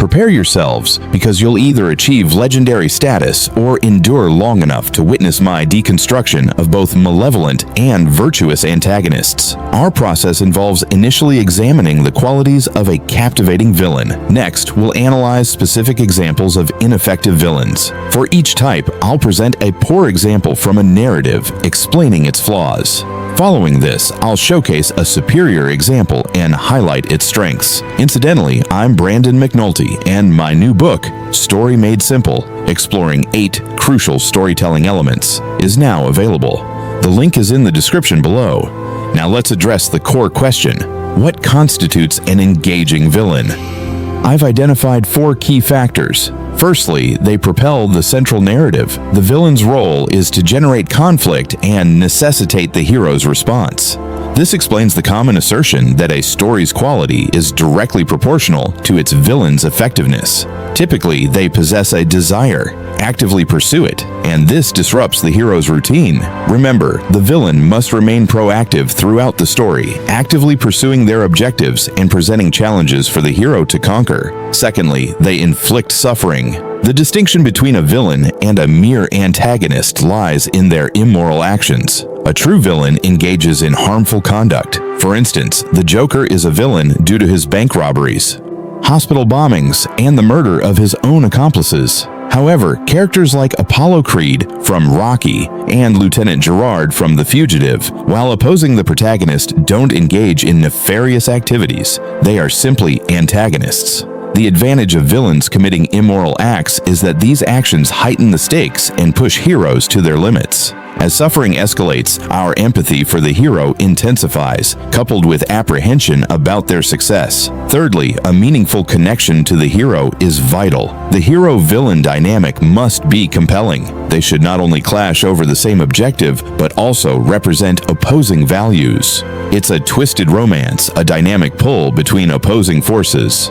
Prepare yourselves, because you'll either achieve legendary status or endure long enough to witness my deconstruction of both malevolent and virtuous antagonists. Our process involves initially examining the qualities of a captivating villain. Next, we'll analyze specific examples of ineffective villains. For each type, I'll present a poor example from a narrative explaining its flaws. Following this, I'll showcase a superior example and highlight its strengths. Incidentally, I'm Brandon McNulty, and my new book, Story Made Simple, exploring 8 crucial storytelling elements, is now available. The link is in the description below. Now let's address the core question: what constitutes an engaging villain? I've identified 4 key factors. Firstly, they propel the central narrative. The villain's role is to generate conflict and necessitate the hero's response. This explains the common assertion that a story's quality is directly proportional to its villain's effectiveness. Typically, they possess a desire, actively pursue it, and this disrupts the hero's routine. Remember, the villain must remain proactive throughout the story, actively pursuing their objectives and presenting challenges for the hero to conquer. Secondly, they inflict suffering. The distinction between a villain and a mere antagonist lies in their immoral actions. A true villain engages in harmful conduct. For instance, the Joker is a villain due to his bank robberies, hospital bombings, and the murder of his own accomplices. However, characters like Apollo Creed from Rocky and Lieutenant Gerard from The Fugitive, while opposing the protagonist, don't engage in nefarious activities. They are simply antagonists. The advantage of villains committing immoral acts is that these actions heighten the stakes and push heroes to their limits. As suffering escalates, our empathy for the hero intensifies, coupled with apprehension about their success. Thirdly, a meaningful connection to the hero is vital. The hero-villain dynamic must be compelling. They should not only clash over the same objective, but also represent opposing values. It's a twisted romance, a dynamic pull between opposing forces.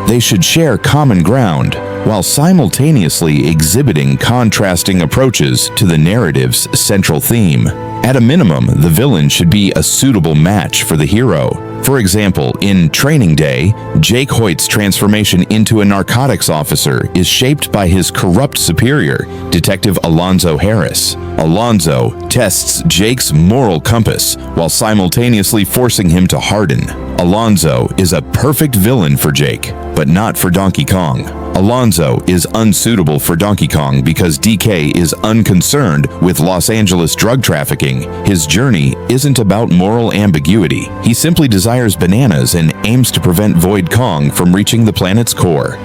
They should share common ground, while simultaneously exhibiting contrasting approaches to the narrative's central theme. At a minimum, the villain should be a suitable match for the hero. For example, in Training Day, Jake Hoyt's transformation into a narcotics officer is shaped by his corrupt superior, Detective Alonzo Harris. Alonzo tests Jake's moral compass while simultaneously forcing him to harden. Alonzo is a perfect villain for Jake, but not for Donkey Kong. Alonzo is unsuitable for Donkey Kong because DK is unconcerned with Los Angeles drug trafficking. His journey isn't about moral ambiguity. He simply desires bananas and aims to prevent Void Kong from reaching the planet's core.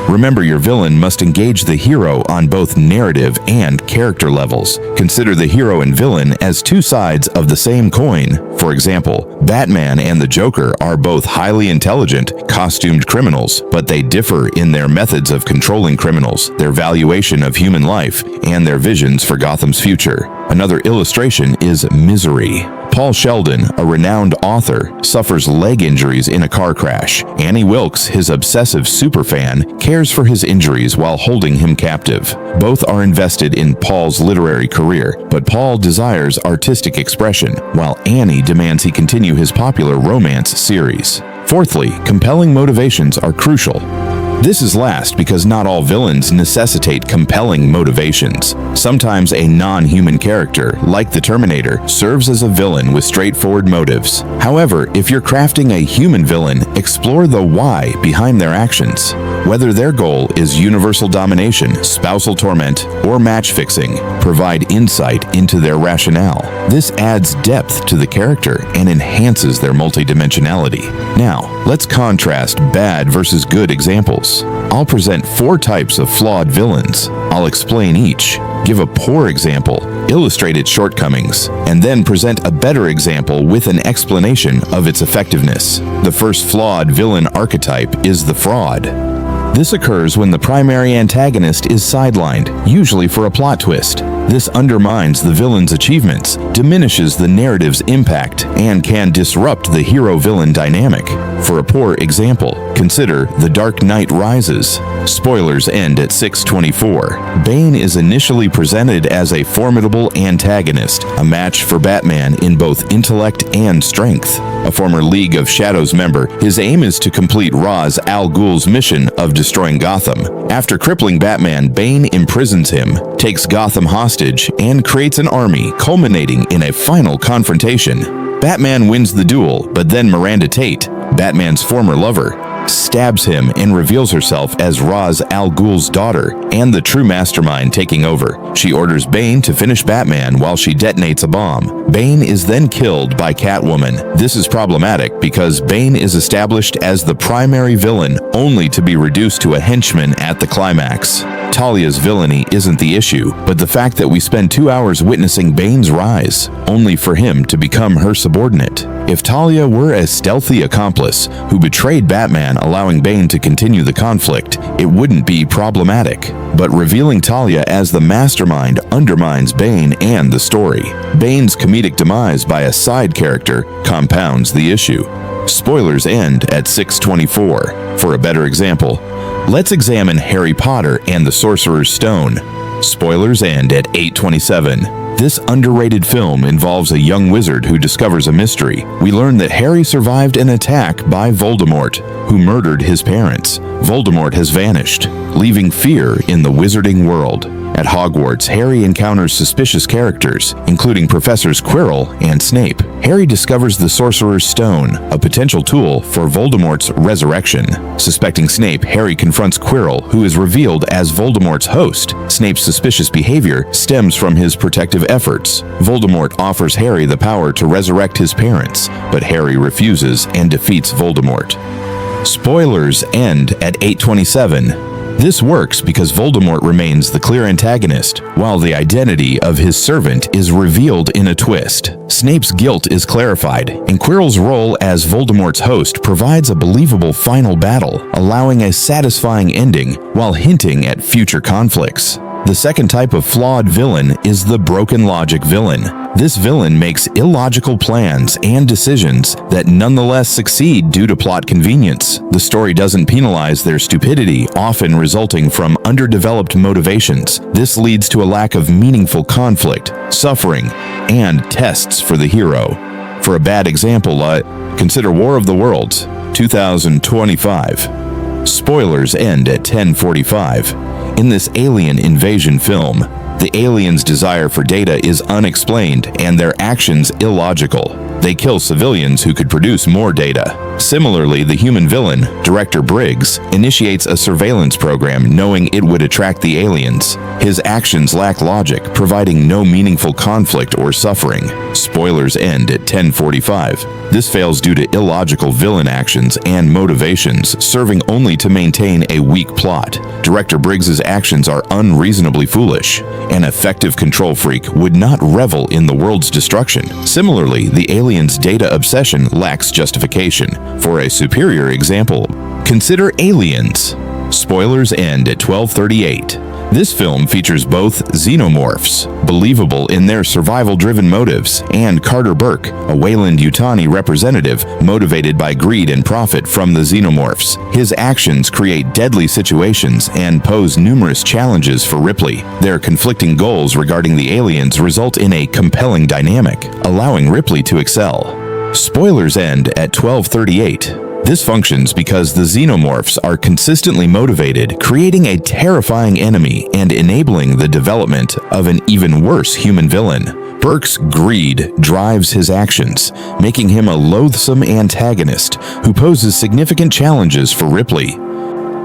Remember, your villain must engage the hero on both narrative and character levels. Consider the hero and villain as 2 sides of the same coin. For example, Batman and the Joker are both highly intelligent, costumed criminals, but they differ in their methods of controlling criminals, their valuation of human life, and their visions for Gotham's future. Another illustration is Misery. Paul Sheldon, a renowned author, suffers leg injuries in a car crash. Annie Wilkes, his obsessive superfan, cares for his injuries while holding him captive. Both are invested in Paul's literary career, but Paul desires artistic expression, while Annie demands he continue his popular romance series. Fourthly, compelling motivations are crucial. This is last because not all villains necessitate compelling motivations. Sometimes a non-human character, like the Terminator, serves as a villain with straightforward motives. However, if you're crafting a human villain, explore the why behind their actions. Whether their goal is universal domination, spousal torment, or match fixing, provide insight into their rationale. This adds depth to the character and enhances their multidimensionality. Now, let's contrast bad versus good examples. I'll present 4 types of flawed villains. I'll explain each, give a poor example, illustrate its shortcomings, and then present a better example with an explanation of its effectiveness. The first flawed villain archetype is the fraud. This occurs when the primary antagonist is sidelined, usually for a plot twist. This undermines the villain's achievements, diminishes the narrative's impact, and can disrupt the hero-villain dynamic. For a poor example, consider The Dark Knight Rises. Spoilers end at 6:24. Bane is initially presented as a formidable antagonist, a match for Batman in both intellect and strength. A former League of Shadows member, his aim is to complete Ra's al Ghul's mission of destroying Gotham. After crippling Batman, Bane imprisons him, takes Gotham hostage, and creates an army, culminating in a final confrontation. Batman wins the duel, but then Miranda Tate, Batman's former lover, stabs him and reveals herself as Ra's al Ghul's daughter and the true mastermind taking over. She orders Bane to finish Batman while she detonates a bomb. Bane is then killed by Catwoman. This is problematic because Bane is established as the primary villain only to be reduced to a henchman at the climax. Talia's villainy isn't the issue, but the fact that we spend 2 hours witnessing Bane's rise, only for him to become her subordinate. If Talia were a stealthy accomplice who betrayed Batman, allowing Bane to continue the conflict, it wouldn't be problematic. But revealing Talia as the mastermind undermines Bane and the story. Bane's comedic demise by a side character compounds the issue. Spoilers end at 6:24. For a better example, let's examine Harry Potter and the Sorcerer's Stone. Spoilers end at 8:27. This underrated film involves a young wizard who discovers a mystery. We learn that Harry survived an attack by Voldemort, who murdered his parents. Voldemort has vanished, leaving fear in the wizarding world. At Hogwarts, Harry encounters suspicious characters, including Professors Quirrell and Snape. Harry discovers the Sorcerer's Stone, a potential tool for Voldemort's resurrection. Suspecting Snape, Harry confronts Quirrell, who is revealed as Voldemort's host. Snape's suspicious behavior stems from his protective efforts. Voldemort offers Harry the power to resurrect his parents, but Harry refuses and defeats Voldemort. Spoilers end at 8:27. This works because Voldemort remains the clear antagonist, while the identity of his servant is revealed in a twist. Snape's guilt is clarified, and Quirrell's role as Voldemort's host provides a believable final battle, allowing a satisfying ending while hinting at future conflicts. The second type of flawed villain is the broken logic villain. This villain makes illogical plans and decisions that nonetheless succeed due to plot convenience. The story doesn't penalize their stupidity, often resulting from underdeveloped motivations. This leads to a lack of meaningful conflict, suffering, and tests for the hero. For a bad example, consider War of the Worlds, 2025. Spoilers end at 10:45. In this alien invasion film, the aliens' desire for data is unexplained and their actions illogical. They kill civilians who could produce more data. Similarly, the human villain, Director Briggs, initiates a surveillance program knowing it would attract the aliens. His actions lack logic, providing no meaningful conflict or suffering. Spoilers end at 10:45. This fails due to illogical villain actions and motivations, serving only to maintain a weak plot. Director Briggs's actions are unreasonably foolish. An effective control freak would not revel in the world's destruction. Similarly, the aliens' data obsession lacks justification. For a superior example, consider Aliens. Spoilers end at 12:38. This film features both xenomorphs, believable in their survival-driven motives, and Carter Burke, a Weyland-Yutani representative motivated by greed and profit from the xenomorphs. His actions create deadly situations and pose numerous challenges for Ripley. Their conflicting goals regarding the aliens result in a compelling dynamic, allowing Ripley to excel. Spoilers end at 12:38. This functions because the xenomorphs are consistently motivated, creating a terrifying enemy and enabling the development of an even worse human villain. Burke's greed drives his actions, making him a loathsome antagonist who poses significant challenges for Ripley.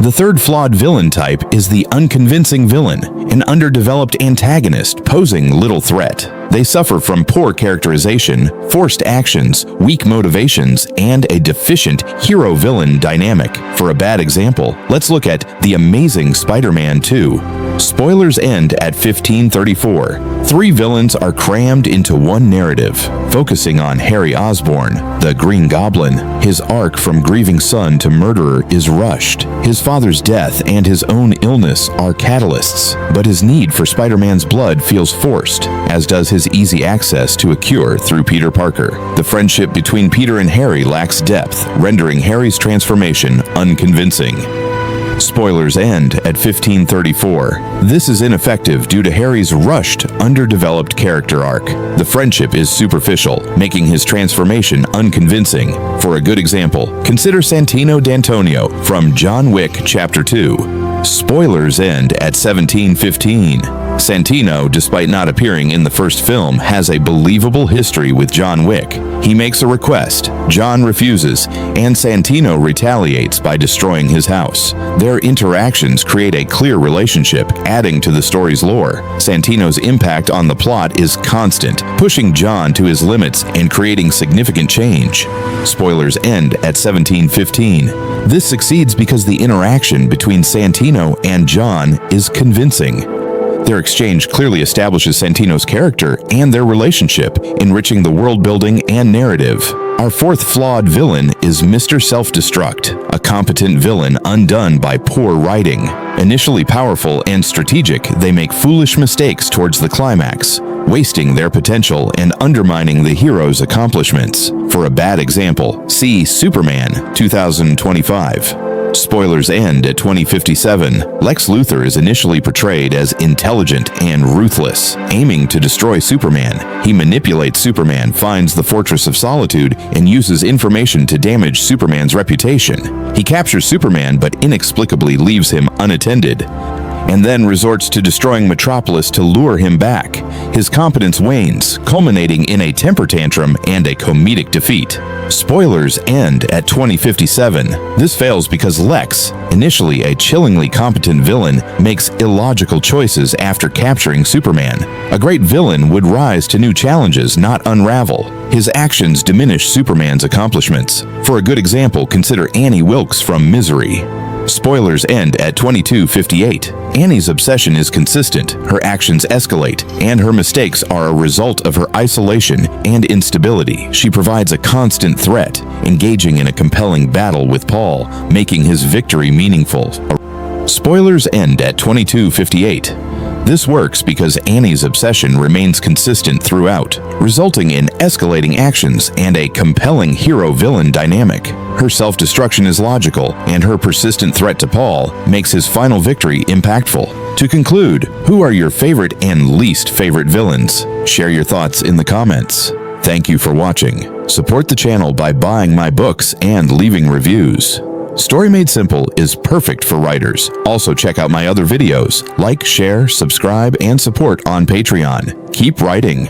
The third flawed villain type is the unconvincing villain, an underdeveloped antagonist posing little threat. They suffer from poor characterization, forced actions, weak motivations, and a deficient hero-villain dynamic. For a bad example, let's look at The Amazing Spider-Man 2. Spoilers end at 15:34. Three villains are crammed into one narrative, focusing on Harry Osborn, the Green Goblin. His arc from grieving son to murderer is rushed. His father's death and his own illness are catalysts, but his need for Spider-Man's blood feels forced, as does his easy access to a cure through Peter Parker. The friendship between Peter and Harry lacks depth, rendering Harry's transformation unconvincing. Spoilers end at 1534. This is ineffective due to Harry's rushed, underdeveloped character arc. The friendship is superficial, making his transformation unconvincing. For a good example, consider Santino D'Antonio from John Wick Chapter 2. Spoilers end at 1715. Santino, despite not appearing in the first film, has a believable history with John Wick. He makes a request, John refuses, and Santino retaliates by destroying his house. Their interactions create a clear relationship, adding to the story's lore. Santino's impact on the plot is constant, pushing John to his limits and creating significant change. Spoilers end at 1715. This succeeds because the interaction between Santino and John is convincing. Their exchange clearly establishes Santino's character and their relationship, enriching the world building and narrative. Our fourth flawed villain is Mr. Self-Destruct, a competent villain undone by poor writing. Initially powerful and strategic, they make foolish mistakes towards the climax, wasting their potential and undermining the hero's accomplishments. For a bad example, see Superman 2025. Spoilers end at 2057. Lex Luthor is initially portrayed as intelligent and ruthless, aiming to destroy Superman. He manipulates Superman, finds the Fortress of Solitude, and uses information to damage Superman's reputation. He captures Superman but inexplicably leaves him unattended, and then resorts to destroying Metropolis to lure him back. His competence wanes, culminating in a temper tantrum and a comedic defeat. Spoilers end at 2057. This fails because Lex, initially a chillingly competent villain, makes illogical choices after capturing Superman. A great villain would rise to new challenges, not unravel. His actions diminish Superman's accomplishments. For a good example, consider Annie Wilkes from Misery. Spoilers end at 2258. Annie's obsession is consistent, her actions escalate, and her mistakes are a result of her isolation and instability. She provides a constant threat, engaging in a compelling battle with Paul, making his victory meaningful. Spoilers end at 2258. This works because Annie's obsession remains consistent throughout, resulting in escalating actions and a compelling hero-villain dynamic. Her self-destruction is logical, and her persistent threat to Paul makes his final victory impactful. To conclude, who are your favorite and least favorite villains? Share your thoughts in the comments. Thank you for watching. Support the channel by buying my books and leaving reviews. Story Made Simple is perfect for writers. Also check out my other videos. Like, share, subscribe, and support on Patreon. Keep writing.